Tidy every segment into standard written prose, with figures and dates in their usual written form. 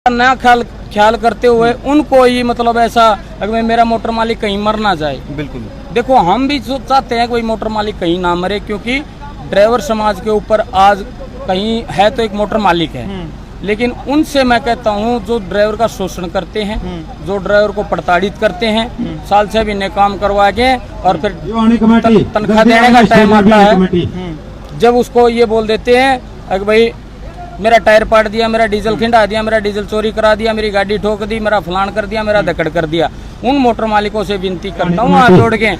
नया ख्याल करते हुए उनको ही मतलब ऐसा अगर मेरा मोटर मालिक कहीं मर ना जाए। बिल्कुल। देखो हम भी चाहते हैं कोई मोटर मालिक कहीं ना मरे, क्योंकि ड्राइवर समाज के ऊपर आज कहीं है तो एक मोटर मालिक है, लेकिन उनसे मैं कहता हूँ जो ड्राइवर का शोषण करते हैं, जो ड्राइवर को प्रताड़ित करते हैं, साल 6 महीने काम करवा के और फिर तनख्वाह देने का टाइम आता है जब उसको ये बोल देते हैं अगर भाई मेरा टायर पाट दिया, मेरा डीजल खिंडा दिया, मेरा डीजल चोरी करा दिया, मेरी गाड़ी ठोक दी, मेरा फलान कर दिया, मेरा धक्कड़ कर दिया। उन मोटर मालिकों से विनती करता हूँ हाथ जोड़ के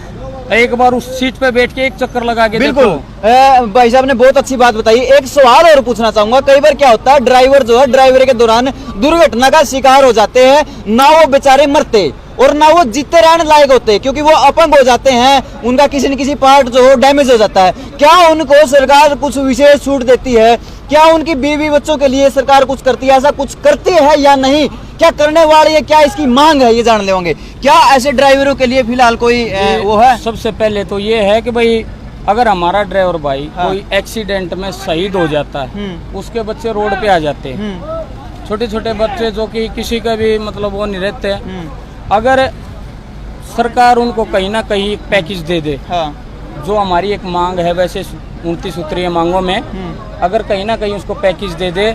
एक बार उस सीट पे बैठ के एक चक्कर लगा के बिल्कुल। भाई साहब ने बहुत अच्छी बात बताई। एक सवाल और पूछना चाहूंगा, कई बार क्या होता है ड्राइवर जो है ड्राइवरी के दौरान दुर्घटना का शिकार हो जाते हैं, ना वो बेचारे मरते और ना वो जीते रहने लायक होते, क्योंकि वो अपंग हो जाते हैं, उनका किसी न किसी पार्ट जो हो डैमेज हो जाता है। क्या उनको सरकार कुछ विशेष छूट देती है? क्या उनकी बीवी बच्चों के लिए सरकार कुछ करती है? ऐसा कुछ करती है या नहीं? क्या करने वाली है? क्या इसकी मांग है? ये जान ले होंगे। क्या ऐसे ड्राइवरों के लिए फिलहाल कोई वो है? सबसे पहले तो ये है कि भाई अगर हमारा ड्राइवर भाई कोई एक्सीडेंट में शहीद हो जाता है, उसके बच्चे रोड पे आ जाते हैं, छोटे छोटे बच्चे जो कि किसी का भी मतलब वो नहीं रहते, अगर सरकार उनको कहीं ना कहीं पैकेज दे दे, जो हमारी एक मांग है वैसे 29 सूत्रीय मांगों में, अगर कहीं ना कहीं उसको पैकेज दे दे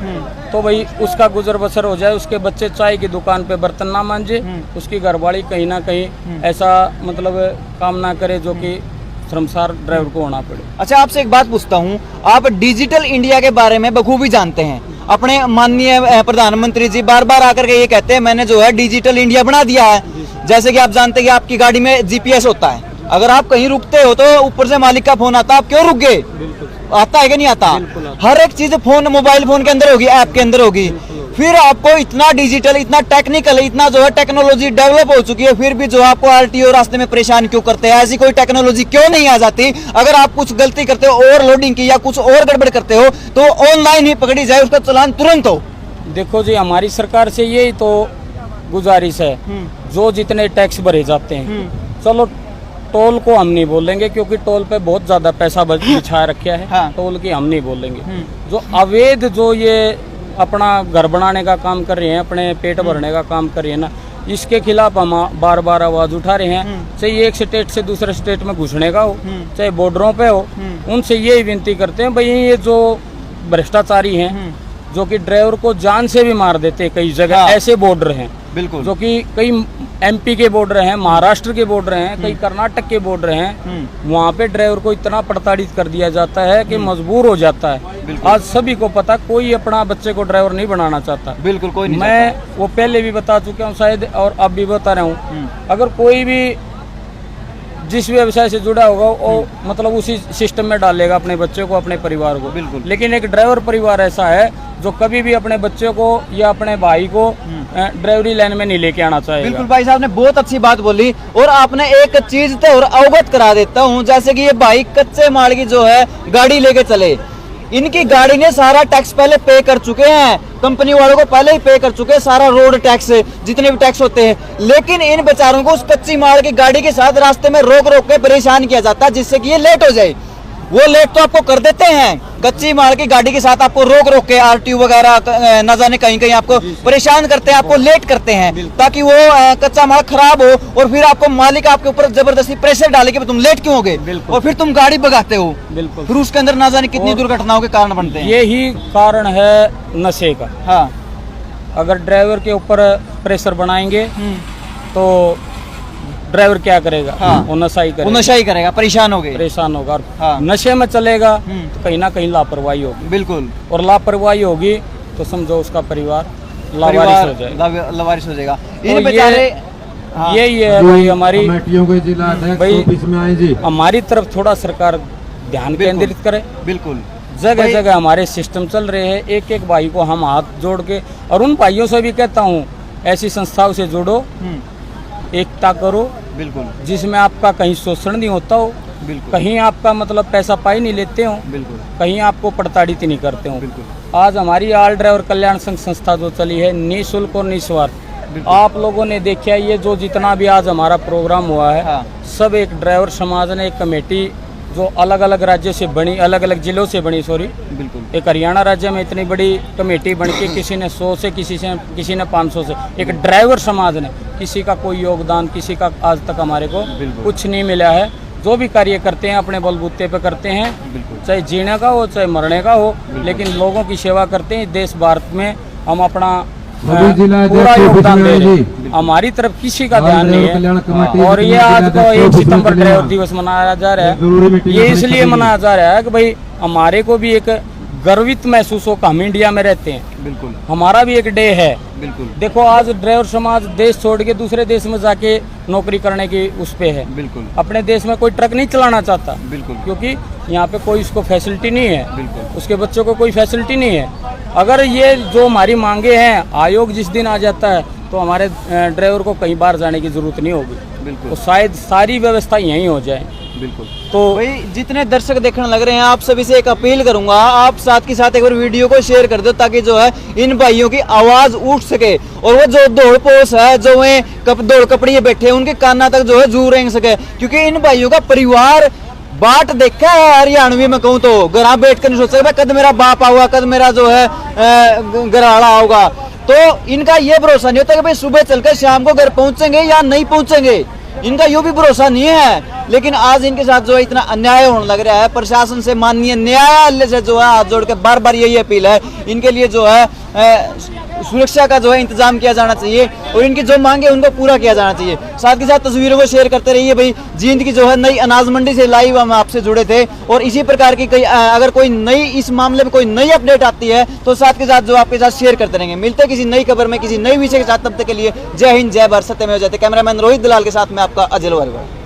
तो भाई उसका गुजर बसर हो जाए, उसके बच्चे चाय की दुकान पे बर्तन ना मांजे, उसकी घरवाली कहीं ना कहीं ऐसा मतलब काम ना करे जो कि शर्मसार ड्राइवर को होना पड़े। अच्छा, आपसे एक बात पूछता हूँ, आप डिजिटल इंडिया के बारे में बखूबी जानते हैं। अपने माननीय प्रधानमंत्री जी बार बार आकर के ये कहते हैं मैंने जो है डिजिटल इंडिया बना दिया है। जैसे कि आप जानते हैं कि आपकी गाड़ी में जीपीएस होता है, अगर आप कहीं रुकते हो तो ऊपर से मालिक का फोन आता है, आप क्यों रुक गए? आता है कि नहीं आता? हर एक चीज फोन, मोबाइल फोन के अंदर होगी, ऐप के अंदर होगी। फिर आपको इतना डिजिटल, इतना टेक्निकल, इतना जो है टेक्नोलॉजी डेवलप हो चुकी है, फिर भी जो आपको आरटीओ रास्ते में परेशान क्यों करते हैं? ऐसी कोई टेक्नोलॉजी क्यों नहीं आ जाती? अगर आप कुछ गलती करते हो, ओवरलोडिंग की या कुछ और गड़बड़ करते हो, तो ऑनलाइन ही पकड़ी जाए, उसका चालान तुरंत हो। देखो जी, हमारी सरकार से यही तो गुजारिश है, जो जितने टैक्स भरे जाते हैं, चलो टोल को हम नहीं बोलेंगे क्योंकि टोल पे बहुत ज्यादा पैसा बिछा रखा है, टोल की हम नहीं बोलेंगे। जो अवैध जो ये अपना घर बनाने का काम कर रहे हैं, अपने पेट भरने का काम कर रहे हैं ना, इसके खिलाफ हम बार बार आवाज उठा रहे हैं। चाहे एक स्टेट से दूसरे स्टेट में घुसने का हो, चाहे बॉर्डरों पे हो, उनसे यही विनती करते हैं भाई ये जो भ्रष्टाचारी हैं, जो कि ड्राइवर को जान से भी मार देते हैं, कई जगह ऐसे बॉर्डर हैं बिल्कुल, जो कि कई एमपी के बॉर्डर हैं, महाराष्ट्र के बॉर्डर हैं, कई कर्नाटक के बॉर्डर हैं, वहाँ पे ड्राइवर को इतना प्रताड़ित कर दिया जाता है कि मजबूर हो जाता है। आज सभी को पता, कोई अपना बच्चे को ड्राइवर नहीं बनाना चाहता। बिल्कुल कोई नहीं। मैं वो पहले भी बता चुका हूँ शायद, और अब भी बता रहा हूँ, अगर कोई भी जिस व्यवसाय से जुड़ा होगा वो मतलब उसी सिस्टम में डालेगा अपने बच्चे को, अपने परिवार को। बिल्कुल। लेकिन एक ड्राइवर परिवार ऐसा है जो कभी भी अपने बच्चे को या अपने भाई को ड्राइवरी लाइन में नहीं लेके आना चाहेगा। बिल्कुल, भाई साहब ने बहुत अच्छी बात बोली। और आपने एक चीज तो और अवगत करा देता हूँ, जैसे कि ये भाई कच्चे माल की जो है गाड़ी लेके चले, इनकी गाड़ी ने सारा टैक्स पहले पे कर चुके हैं, कंपनी वालों को पहले ही पे कर चुके हैं सारा रोड टैक्स, जितने भी टैक्स होते हैं, लेकिन इन बेचारों को उस कच्ची माल की गाड़ी के साथ रास्ते में रोक रोक के परेशान किया जाता है, जिससे कि ये लेट हो जाए। वो लेट तो आपको कर देते हैं, कच्ची माल की गाड़ी के साथ आपको रोक रोक के आरटीओ वगैरह न जाने कहीं कहीं आपको परेशान करते हैं, आपको लेट करते हैं, ताकि वो कच्चा माल खराब हो, और फिर आपको मालिक आपके ऊपर जबरदस्ती प्रेशर डाले कि तुम लेट क्यों हो गए, और फिर तुम गाड़ी भगाते हो। बिल्कुल। फिर उसके अंदर न जाने कितनी दुर्घटनाओं के कारण बनते हैं। यही कारण है नशे का। हाँ, अगर ड्राइवर के ऊपर प्रेशर बनाएंगे तो ड्राइवर क्या करेगा? वो नशा ही करेगा, नशा ही करेगा, परेशान होगा और नशे में चलेगा तो कहीं ना कहीं लापरवाही होगी। बिल्कुल। और लापरवाही होगी तो समझो उसका परिवार लावारिस हो जाएगा, लावारिस हो जाएगा। यही है भाई हमारी भाई, हमारी तरफ थोड़ा सरकार ध्यान केंद्रित करे। बिल्कुल, जगह जगह हमारे सिस्टम चल रहे हैं, एक एक भाई को हम हाथ जोड़ के, और उन भाइयों से भी कहता हूँ ऐसी संस्थाओं से जुड़ो, एकता करो। बिल्कुल। जिसमें आपका कहीं शोषण नहीं होता हो, बिल्कुल, कहीं आपका मतलब पैसा पाई नहीं लेते हो, बिल्कुल, कहीं आपको प्रताड़ित नहीं करते हो। बिल्कुल। आज हमारी ऑल ड्राइवर कल्याण संघ संस्था जो चली है निःशुल्क और निस्वार्थ, आप लोगों ने देखा ये जो जितना भी आज हमारा प्रोग्राम हुआ है, सब एक ड्राइवर समाज ने एक कमेटी जो अलग अलग राज्य से बनी, अलग अलग जिलों से बनी, सॉरी, बिल्कुल एक हरियाणा राज्य में इतनी बड़ी कमेटी बन के किसी ने 100 से, किसी ने 500 से, एक ड्राइवर समाज ने, किसी का कोई योगदान, किसी का आज तक हमारे को कुछ नहीं मिला है। जो भी कार्य करते हैं अपने बलबूते पे करते हैं, चाहे जीने का हो चाहे मरने का हो, लेकिन लोगों की सेवा करते हैं। देश भारत में हम अपना पूरा योगदान दे रहे हैं, हमारी तरफ किसी का ध्यान नहीं है। और ये आज को 1 सितंबर ड्राइवर दिवस मनाया जा रहा है, ये इसलिए मनाया जा रहा है कि भाई हमारे को भी एक गर्वित महसूस हो कि हम इंडिया में रहते हैं, बिल्कुल हमारा भी एक डे है। बिल्कुल देखो आज ड्राइवर समाज देश छोड़ के दूसरे देश में जाके नौकरी करने की उस पे है, बिल्कुल अपने देश में कोई ट्रक नहीं चलाना चाहता, बिल्कुल क्योंकि यहाँ पे कोई उसको फैसिलिटी नहीं है, बिल्कुल उसके बच्चों को कोई फैसिलिटी नहीं है। अगर ये जो हमारी मांगे हैं, आयोग जिस दिन आ जाता है तो हमारे ड्राइवर को कहीं बाहर जाने की जरूरत नहीं होगी, बिल्कुल तो शायद सारी व्यवस्था यहीं हो जाए। बिल्कुल तो भाई जितने दर्शक देखने लग रहे हैं, आप सभी से एक अपील करूंगा, आप साथ के साथ एक बार वीडियो को शेयर कर दो ताकि जो है इन भाइयों की आवाज उठ सके, और वो जो दौड़ पोस है, जो वे दौड़ कपड़िए बैठे हैं, उनके काना तक जो है जू रेंग सके। क्योंकि इन भाइयों का परिवार बाट देखा है हरियाणवी में कहूँ तो, घर बैठ कर नहीं सोच सकता कद मेरा बाप आऊगा, कद मेरा जो है घरवाला आऊगा। तो इनका ये भरोसा नहीं होता कि भाई सुबह चलकर शाम को घर पहुंचेंगे या नहीं पहुंचेंगे, इनका यूं भी भरोसा नहीं है। लेकिन आज इनके साथ जो है इतना अन्याय होने लग रहा है, प्रशासन से, माननीय न्यायालय से जो है हाथ जोड़ के बार बार यही अपील है, इनके लिए जो है सुरक्षा का जो है इंतजाम किया जाना चाहिए, और इनकी जो मांगे उनको पूरा किया जाना चाहिए। साथ के साथ तस्वीरों को शेयर करते रहिए। भाई जींद की जो है नई अनाज मंडी से लाइव हम आपसे जुड़े थे, और इसी प्रकार की कई अगर कोई नई इस मामले में कोई नई अपडेट आती है तो साथ के साथ जो आपके साथ शेयर करते रहेंगे। मिलते हैं किसी नई खबर में, किसी नई विषय के साथ, तब तक के लिए जय हिंद, जय भारत, सत्यमेव जयते। कैमरामैन रोहित दलाल के साथ में आपका अजय लोहार।